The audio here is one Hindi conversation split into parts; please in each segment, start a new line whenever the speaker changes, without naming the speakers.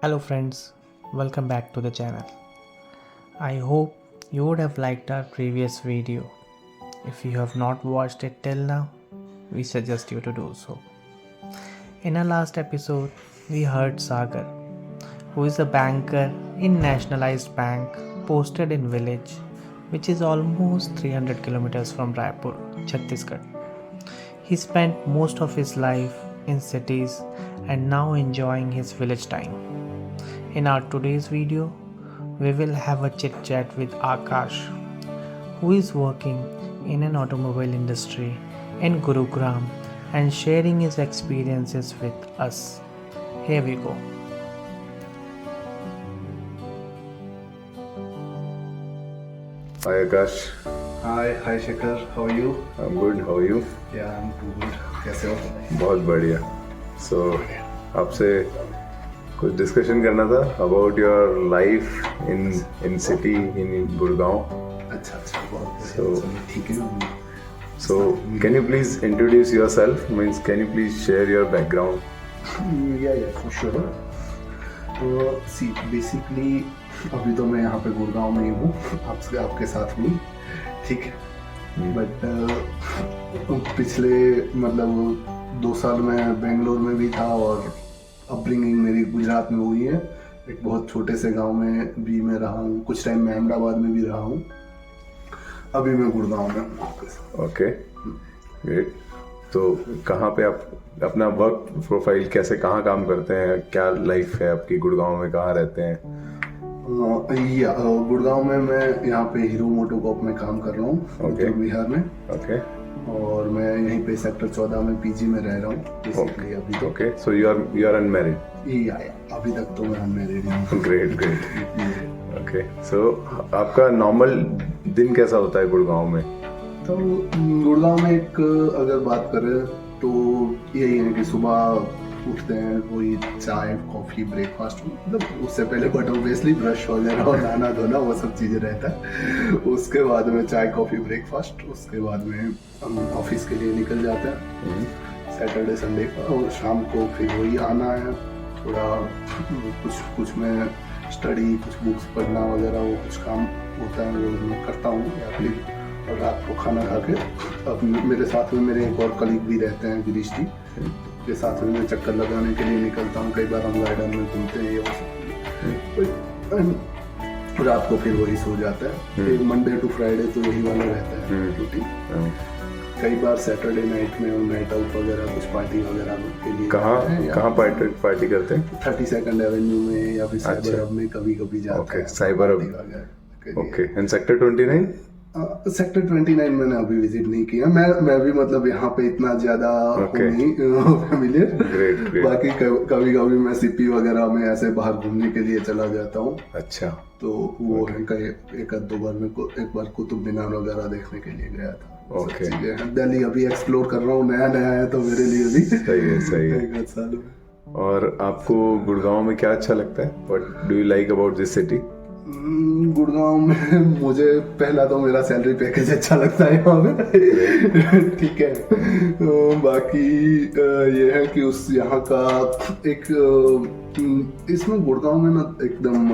Hello friends, welcome back to the channel. I hope you would have liked our previous video. If you have not watched it till now, we suggest you to do so. In our last episode, we heard Sagar, who is a banker in Nationalized Bank posted in village, which is almost 300 kilometers from Raipur, Chhattisgarh. He spent most of his life in cities and now enjoying his village time. In our today's video, we will have a chit chat with Akash, who is working in an automobile industry in Gurugram and sharing his experiences with us. Here we go.
Hi Akash,
Hi Shekhar, how are you?
I'm good. How are you?
Yeah, I'm too good. कैसे हो?
बहुत बढ़िया. So आपसे कुछ डिस्कशन करना था about your life in city in Gurgaon.
अच्छा बहुत
So-
बढ़िया. ठीक है.
So can you please introduce yourself? Means can you please share your background?
Yeah, for sure. तो बेसिकली अभी तो मैं यहाँ पे गुड़गांव में ही हूँ, आपके साथ हूँ, ठीक है. बट पिछले मतलब 2 साल मैं बेंगलोर में भी था और अपब्रिंगिंग मेरी गुजरात में हुई है. एक बहुत छोटे से गांव में भी मैं रहा हूँ, कुछ टाइम मैं अहमदाबाद में भी रहा हूँ. अभी मैं गुड़गांव में हूँ.
Okay, great. तो कहाँ पे आप अपना वर्क प्रोफाइल कैसे कहाँ काम करते हैं? क्या लाइफ है आपकी? गुड़गांव में कहाँ रहते हैं?
गुड़गांव में मैं यहाँ पे हीरो मोटोकॉप में काम कर रहा हूँ,
Okay.
बिहार में.
Okay.
और मैं यहीं पे सेक्टर 14 में पीजी में रह रहा हूँ बेसिकली अभी तो.
Okay. So you are unmarried.
अभी तक तो मैं अनमैरिड हूँ.
Great. ओके. सो आपका नॉर्मल दिन कैसा होता है गुड़गांव में?
तो गुड़गांव में एक अगर बात करें तो यही है कि सुबह उठते हैं, वही चाय कॉफी ब्रेकफास्ट, मतलब उससे पहले बट ऑब्वियसली ब्रश वगैरह और नहाना धोना वो सब चीज़ें रहता है. उसके बाद में चाय कॉफी ब्रेकफास्ट, उसके बाद में हम ऑफिस के लिए निकल जाते हैं सैटरडे संडे का. और शाम को फिर वही आना है, थोड़ा कुछ मैं स्टडी, कुछ बुक्स पढ़ना वगैरह वो कुछ काम होता है वो मैं करता हूँ. या फिर और रात को खाना खा के अब मेरे साथ में मेरे एक और कलीग भी रहते हैं, गिरीश जी, के साथ में मैं चक्कर लगाने के लिए निकलता हूँ. कई बार हम गार्डन में घूमते हैं, ये वो सब. रात को फिर वही सो जाता है. मंडे टू फ्राइडे तो यही वाला रहता है रूटीन. कई बार सैटरडे नाइट में नाइट आउट वगैरह कुछ पार्टी वगैरह के लिए
कहाँ पार्टी करते हैं?
32nd एवेन्यू में या फिर
अच्छा.
साइबर हब में कभी कभी जाते
Okay,
हैं.
Cyber hub.
पार्टी वगैरह के लिए.
ओके. And sector 29?
सेक्टर 29 मैंने अभी विजिट नहीं किया. मैं भी मतलब यहाँ पे इतना ज्यादा
Okay.
नहीं फेमिलियर.
Great.
बाकी कभी कभी मैं सीपी वगैरह में ऐसे बाहर घूमने के लिए चला जाता हूँ.
अच्छा.
तो वो है कहीं एक आध 2 बार में एक बार कुतुब मीनार वगैरह देखने के लिए गया था.
Okay.
सब चीजें हैं. दिल्ली अभी एक्सप्लोर कर रहा हूँ, नया है तो मेरे लिए भी.
सही है.
एक आध साल में.
और आपको गुड़गांव में क्या अच्छा लगता है? What do you like about this city?
Gurgaon में मुझे पहला तो मेरा सैलरी पैकेज अच्छा लगता है यहाँ पे. ठीक है. बाकी ये है कि उस यहाँ का एक इसमें गुड़गांव में ना एकदम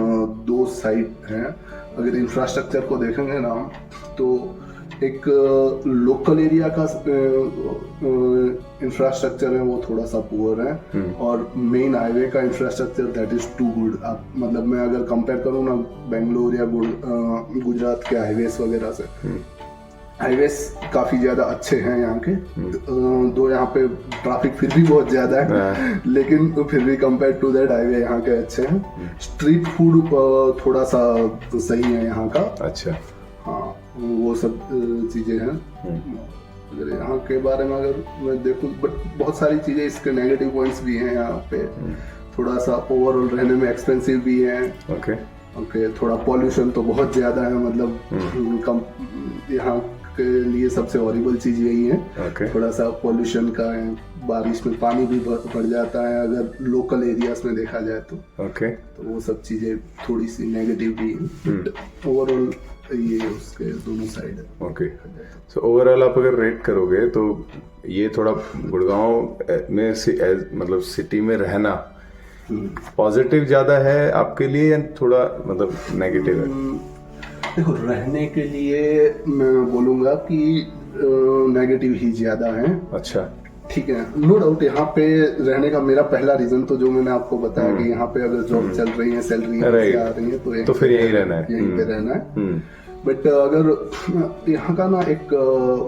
2 साइड हैं. अगर इंफ्रास्ट्रक्चर को देखेंगे ना तो एक लोकल एरिया का इंफ्रास्ट्रक्चर है वो थोड़ा सा पुअर है. और मेन हाईवे का infrastructure that is too good. मतलब मैं अगर कंपेयर करूँ ना बेंगलोर या गुजरात के हाईवेज वगैरह से, हाईवेज काफी ज्यादा अच्छे हैं यहाँ के. दो यहाँ पे ट्रैफिक फिर भी बहुत ज्यादा है, लेकिन फिर भी कंपेयर टू दैट हाईवे यहाँ के अच्छे हैं. स्ट्रीट फूड थोड़ा सा सही है यहाँ का.
अच्छा.
हाँ, वो सब चीजें हैं. अगर यहाँ के बारे में अगर मैं देखूँ, बट बहुत सारी चीजें इसके नेगेटिव पॉइंट्स भी हैं यहाँ पे. थोड़ा सा ओवरऑल रहने में एक्सपेंसिव भी है. ओके. थोड़ा पॉल्यूशन तो बहुत ज्यादा है. मतलब कम यहाँ के लिए सबसे हॉरिबल चीज यही है. थोड़ा सा पॉल्यूशन का है. बारिश में पानी भी बढ़ जाता है अगर लोकल एरियाज में देखा जाए तो. तो वो सब चीजें थोड़ी सी नेगेटिव भी है. ओवरऑल ये उसके दोनों साइड है.
ओके. सो ओवरऑल आप अगर रेट करोगे तो ये थोड़ा गुड़गांव में मतलब सिटी में रहना पॉजिटिव ज्यादा है आपके लिए या थोड़ा मतलब नेगेटिव है?
देखो, रहने के लिए मैं बोलूंगा कि नेगेटिव ही ज्यादा है।
अच्छा,
ठीक है, नो डाउट। यहाँ पे रहने का मेरा पहला रीजन तो जो मैंने आपको बताया कि यहाँ पे अगर जॉब चल रही है, सैलरी आ रही है,
तो फिर यही रहना है,
यहीं पे रहना है। बट अगर यहाँ का ना एक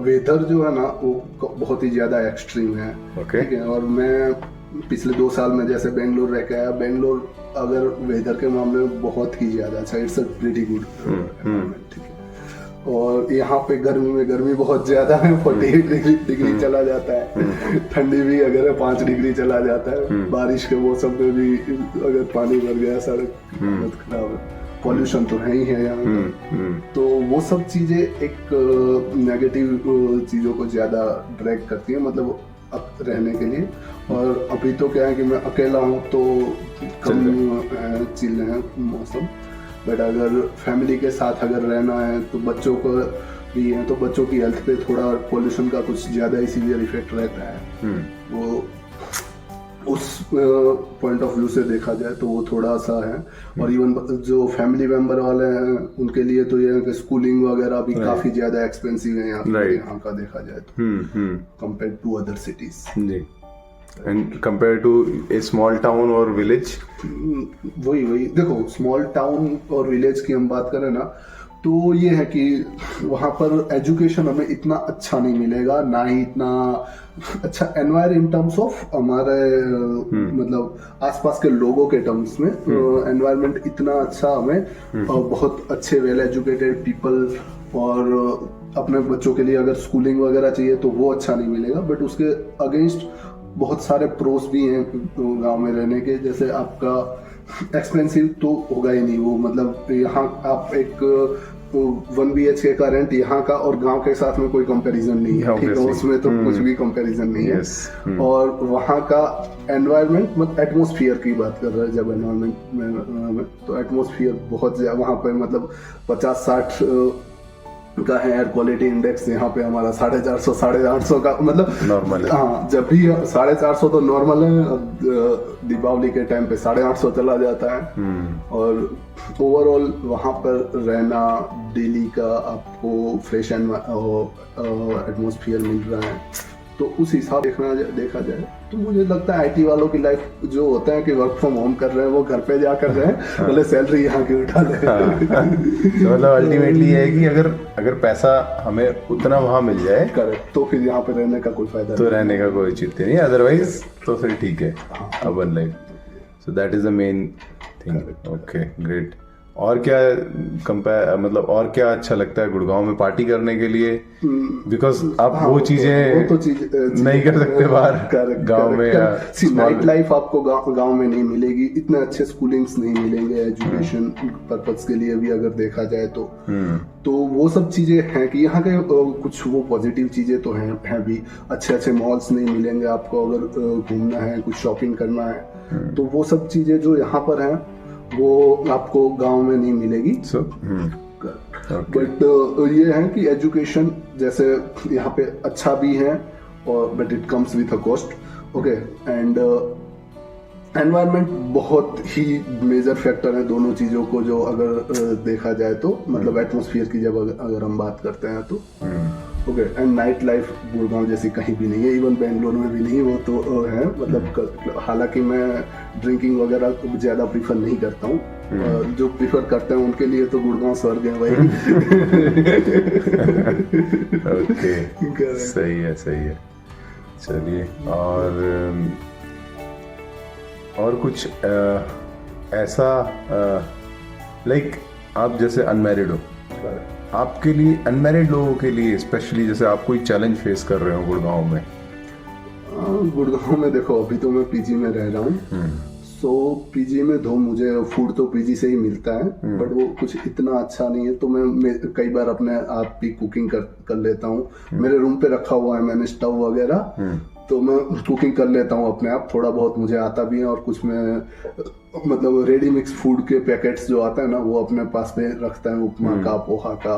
वेदर जो है ना वो बहुत ही ज्यादा एक्सट्रीम है। ठीक है, और मैं पिछले 2 साल में जैसे बेंगलोर रह के आया, बेंगलोर अगर वेदर के मामले में बहुत ही ज्यादा अच्छा, इट्स अ प्रीटी गुड। ठीक है, और यहाँ पे गर्मी में गर्मी बहुत ज्यादा है, 48 डिग्री चला जाता है। ठंडी भी अगर 5 डिग्री चला जाता है। बारिश के मौसम में भी अगर पानी भर गया, सड़क बहुत खराब है। पॉल्यूशन तो है ही है यहाँ। तो वो सब चीजें एक नेगेटिव चीजों को ज्यादा ड्रैग करती है, मतलब रहने के लिए। और अभी तो क्या है कि मैं अकेला हूँ तो कम चिल है मौसम। बट अगर फैमिली के साथ अगर रहना है तो बच्चों को भी है, तो बच्चों की हेल्थ पे थोड़ा पॉल्यूशन का कुछ ज्यादा ही सीवियर इफेक्ट रहता है। वो उस पॉइंट ऑफ व्यू से देखा जाए तो वो थोड़ा सा है। और इवन जो फैमिली मेंबर वाले हैं उनके लिए तो ये है कि स्कूलिंग वगैरह भी काफी ज्यादा एक्सपेंसिव है यहाँ का देखा जाए तो, कंपेयर टू अदर सिटीज।
जी, and compare to a small town और विलेज।
वही देखो, स्मॉल टाउन और विलेज की हम बात करें ना, तो ये है कि वहाँ पर एजुकेशन हमें इतना अच्छा नहीं मिलेगा, ना ही इतना अच्छा एनवायरमेंट इन टर्म्स ऑफ हमारे मतलब आसपास के लोगों के टर्म्स में एनवायरमेंट इतना अच्छा हमें बहुत अच्छे वेल एजुकेटेड पीपल और अपने बच्चों के लिए अगर स्कूलिंग वगैरह चाहिए तो वो अच्छा नहीं मिलेगा। बट उसके अगेंस्ट बहुत सारे प्रोस भी हैं गांव में रहने के, जैसे आपका एक्सपेंसिव तो होगा ही नहीं वो, मतलब यहाँ आप एक 1 BHK का रेंट यहाँ का और गांव के साथ में कोई कंपैरिजन नहीं है। ठीक है, उसमें तो कुछ भी कंपैरिजन नहीं है। और वहाँ का एनवायरनमेंट, मतलब एटमॉस्फेयर की बात कर रहे हैं जब एनवायरनमेंट में, तो एटमॉस्फेयर बहुत ज्यादा वहाँ पे, मतलब 50-60 का है एयर क्वालिटी इंडेक्स। यहाँ पे हमारा 450 850 का, मतलब
नॉर्मल है।
हाँ, जब भी 450 तो नॉर्मल है। अब दीपावली के टाइम पे 850 चला जाता है। और ओवरऑल वहाँ पर रहना, डेली का आपको फ्रेश एटमॉस्फेयर मिल रहा है, तो उस हिसाब देखा जाए तो मुझे लगता है आईटी वालों की लाइफ जो होता है कि वर्क फ्रॉम होम कर रहे हैं, वो घर पे जा कर रहे हैं, भले सैलरी यहाँ की उठा ले।
तो मतलब अल्टीमेटली ये है कि अगर पैसा हमें उतना वहाँ मिल जाए,
करेक्ट, तो फिर यहाँ पे रहने का कोई फायदा
तो रहने का कोई चिंता नहीं, अदरवाइज तो फिर ठीक है urban life. So that is the main thing. Okay, great. और क्या मतलब और क्या अच्छा लगता है गुड़गांव में पार्टी करने के लिए? बिकॉज आप वो चीजें नहीं कर सकते बाहर गांव में।
नाइट लाइफ आपको गांव में नहीं मिलेगी, इतने अच्छे स्कूलिंग्स नहीं मिलेंगे एजुकेशन पर्पस के लिए भी अगर देखा जाए तो वो सब चीजें हैं कि यहाँ के कुछ वो पॉजिटिव चीजें तो हैं भी। अच्छे मॉल्स नहीं मिलेंगे आपको अगर घूमना है, कुछ शॉपिंग करना है, तो वो सब चीजें जो यहाँ पर हैं वो आपको गांव में नहीं मिलेगी। बट ये है कि एजुकेशन जैसे यहाँ पे अच्छा भी है, और but it comes with a cost. Okay, and environment बहुत ही मेजर फैक्टर है दोनों चीजों को जो अगर देखा जाए तो, मतलब एटमॉस्फेयर की जब अगर हम बात करते हैं तो। Okay, and night life Gurgaon जैसी कहीं भी नहीं है, इवन बेंगलोर में भी नहीं, वो तो है। मतलब हालांकि मैं ड्रिंकिंग वगैरह ज्यादा प्रीफर नहीं करता हूँ, जो प्रीफर करते हैं उनके लिए तो गुड़गांव स्वर्ग है भाई।
ओके, सही है। चलिए, और कुछ ऐसा लाइक आप जैसे अनमैरिड हो, आपके लिए अनमैरिड लोगों के लिए स्पेशली जैसे आप कोई चैलेंज फेस कर रहे हो गुड़गांव में?
गुड़गांव में देखो, अभी तो मैं पीजी में रह रहा हूँ। सो पीजी में मुझे फूड तो पीजी से ही मिलता है, बट वो कुछ इतना अच्छा नहीं है, तो मैं कई बार अपने आप भी कुकिंग कर लेता हूँ। मेरे रूम पे रखा हुआ है मैंने स्टव वगैरह, तो मैं कुकिंग कर लेता हूँ अपने आप। थोड़ा बहुत मुझे आता भी है और कुछ मैं मतलब रेडी मिक्स फूड के पैकेट्स जो आता है ना वो अपने पास में रखता है, उपमा का, पोहा का।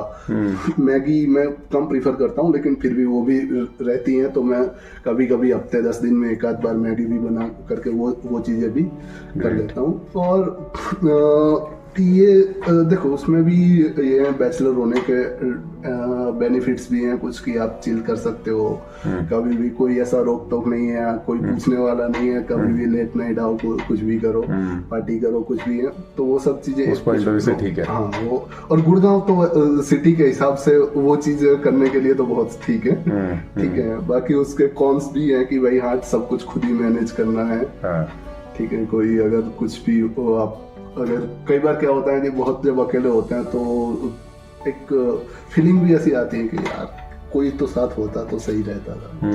मैगी मैं कम प्रीफर करता हूँ, लेकिन फिर भी वो भी रहती हैं, तो मैं कभी कभी हफ्ते 10 दिन में एक आध बार मैगी भी बना करके वो चीज़ें भी कर लेता हूँ। और ये देखो उसमें भी ये है, बैचलर होने के बेनिफिट्स भी हैं कुछ, कि आप चिल कर सकते हो, कभी भी कोई ऐसा रोक टोक नहीं है, कोई पूछने वाला नहीं है, कभी भी लेट नाइट आओ, कुछ भी करो, पार्टी करो, कुछ भी है, तो वो सब चीजें
उस पॉइंट ऑफ व्यू से ठीक है।
हाँ वो, और गुड़गांव तो सिटी के हिसाब से वो चीज करने के लिए तो बहुत ठीक है, ठीक है। बाकी उसके कॉन्स भी है कि भाई हाँ सब कुछ खुद ही मैनेज करना है, ठीक है। कोई अगर कुछ भी हो, आप अगर कई बार क्या होता है कि बहुत जब अकेले होते हैं तो एक फीलिंग भी ऐसी आती है कि यार कोई तो साथ होता तो सही रहता था,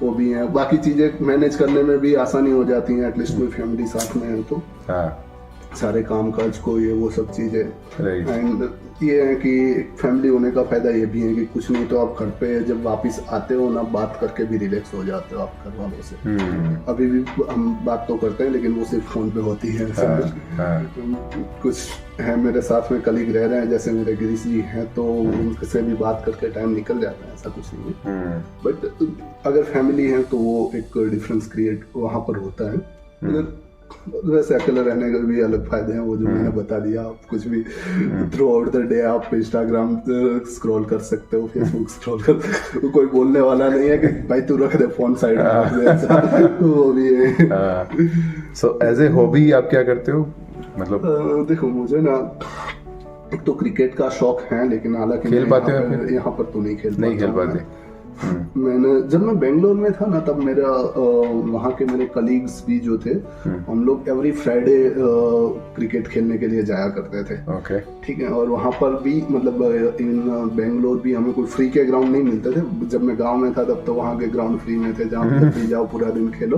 वो भी है। बाकी चीजें मैनेज करने में भी आसानी हो जाती है, एटलीस्ट कोई फैमिली साथ में है तो सारे काम काज को, ये वो सब चीजें। एंड ये है कि फैमिली होने का फायदा ये भी है कि कुछ नहीं तो आप घर पे जब वापस आते हो ना, बात करके भी रिलैक्स हो जाते हो आप घर वालों से। अभी भी हम बात तो करते हैं, लेकिन वो सिर्फ फोन पे होती है। कुछ है मेरे साथ में कलीग रह रहे हैं, जैसे मेरे गिरीश जी हैं, तो उनसे भी बात करके टाइम निकल जाता है, ऐसा कुछ नहीं है। बट अगर फैमिली है तो वो एक डिफरेंस क्रिएट वहाँ पर होता है। वैसे अकेले रहने के भी अलग फायदे हैं, वो जो मैंने बता दिया। आप कुछ भी थ्रू आउट द डे आप इंस्टाग्राम स्क्रॉल कर सकते हो, फेसबुक स्क्रॉल कर सकते हो, कोई बोलने वाला नहीं है कि भाई तू रख दे फोन साइड में, वो भी है।
सो एज ए हॉबी आप क्या करते हो? मतलब
देखो मुझे ना एक तो क्रिकेट का शौक है, लेकिन हालांकि
खेल पाते हो?
यहाँ पर तो नहीं खेल
पाते।
मैंने जब मैं बेंगलोर में था ना, तब मेरा वहाँ के मेरे कलीग्स भी जो थे, हम लोग एवरी फ्राइडे क्रिकेट खेलने के लिए जाया करते थे, ठीक है। और वहाँ पर भी मतलब इन बेंगलोर भी हमें कोई फ्री के ग्राउंड नहीं मिलते थे। जब मैं गांव में था तब तो वहाँ के ग्राउंड फ्री में थे, जहाँ भी जाओ पूरा दिन खेलो,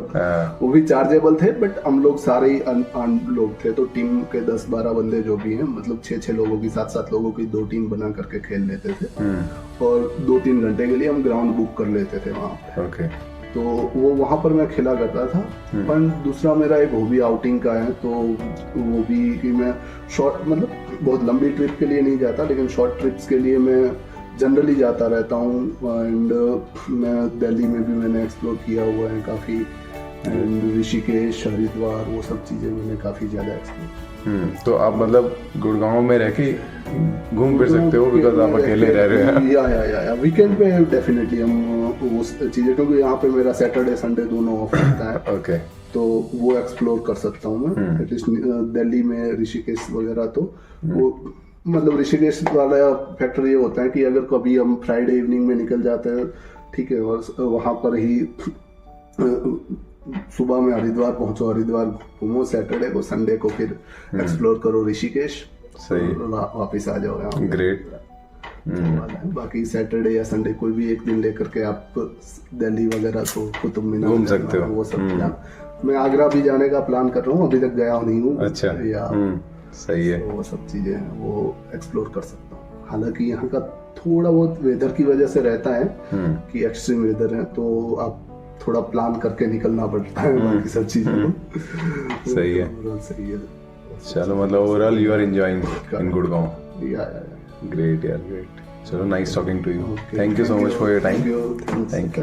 वो भी चार्जेबल थे। बट हम लोग सारे ही लोग थे, तो टीम के 10-12 बंदे जो भी हैं, मतलब 6-6 लोगों की, 7-7 लोगों की 2 टीम बना करके खेल लेते थे, और 2-3 घंटे के लिए हम ग्राउंड बुक कर लेते थे वहाँ पे। तो वो वहाँ पर मैं खेला करता था। पर दूसरा मेरा एक हॉबी आउटिंग का है, तो वो भी कि मैं शॉर्ट, मतलब बहुत लंबी ट्रिप के लिए नहीं जाता, लेकिन शॉर्ट ट्रिप्स के लिए मैं जनरली जाता रहता हूँ। एंड मैं दिल्ली में भी मैंने एक्सप्लोर किया हुआ है काफ़ी, एंड ऋषिकेश, हरिद्वार, वो सब चीज़ें मैंने काफ़ी ज़्यादा एक्सप्लोर।
तो आप मतलब गुड़गांव में रह के घूम फिर सकते हो, बिकॉज आप अकेले रह रहे हैं।
या वीकेंड पे डेफिनेटली हम वो चीज़ें, क्योंकि यहाँ पे मेरा सैटरडे संडे दोनों ऑफ रहता है, तो वो एक्सप्लोर कर सकता हूँ मैं। एटलीस्ट दिल्ली में ऋषिकेश वगैरह, तो वो मतलब ऋषिकेश वाला फैक्टर ये होता है कि अगर कभी हम फ्राइडे इवनिंग में निकल जाते हैं, ठीक है, और वहाँ पर ही सुबह में हरिद्वार पहुंचो, हरिद्वार घूमो सैटरडे को, संडे को फिर एक्सप्लोर करो ऋषिकेश, सही, वापस आ जाओ यहाँ।
ग्रेट।
बाकी सैटरडे या संडे कोई भी एक दिन लेकर के आप दिल्ली वगैरह को, कुतुब मीनार
घूम सकते हो,
वो सब। मैं आगरा भी जाने का प्लान कर रहा हूँ, अभी तक गया नहीं हूँ।
अच्छा,
या
सही है।
वो सब चीजें हैं, वो एक्सप्लोर कर सकता हूँ। हालांकि यहाँ का थोड़ा बहुत वेदर की वजह से रहता है कि एक्सट्रीम वेदर है, तो आप थोड़ा प्लान करके निकलना पड़ता है, बाकी सब चीजें।
सही है,
सही है।
चलो, मतलब overall you are enjoying in Gurgaon.
Yeah
great यार, ग्रेट। चलो, nice talking to you. Thank you so much for your time.
Thank you.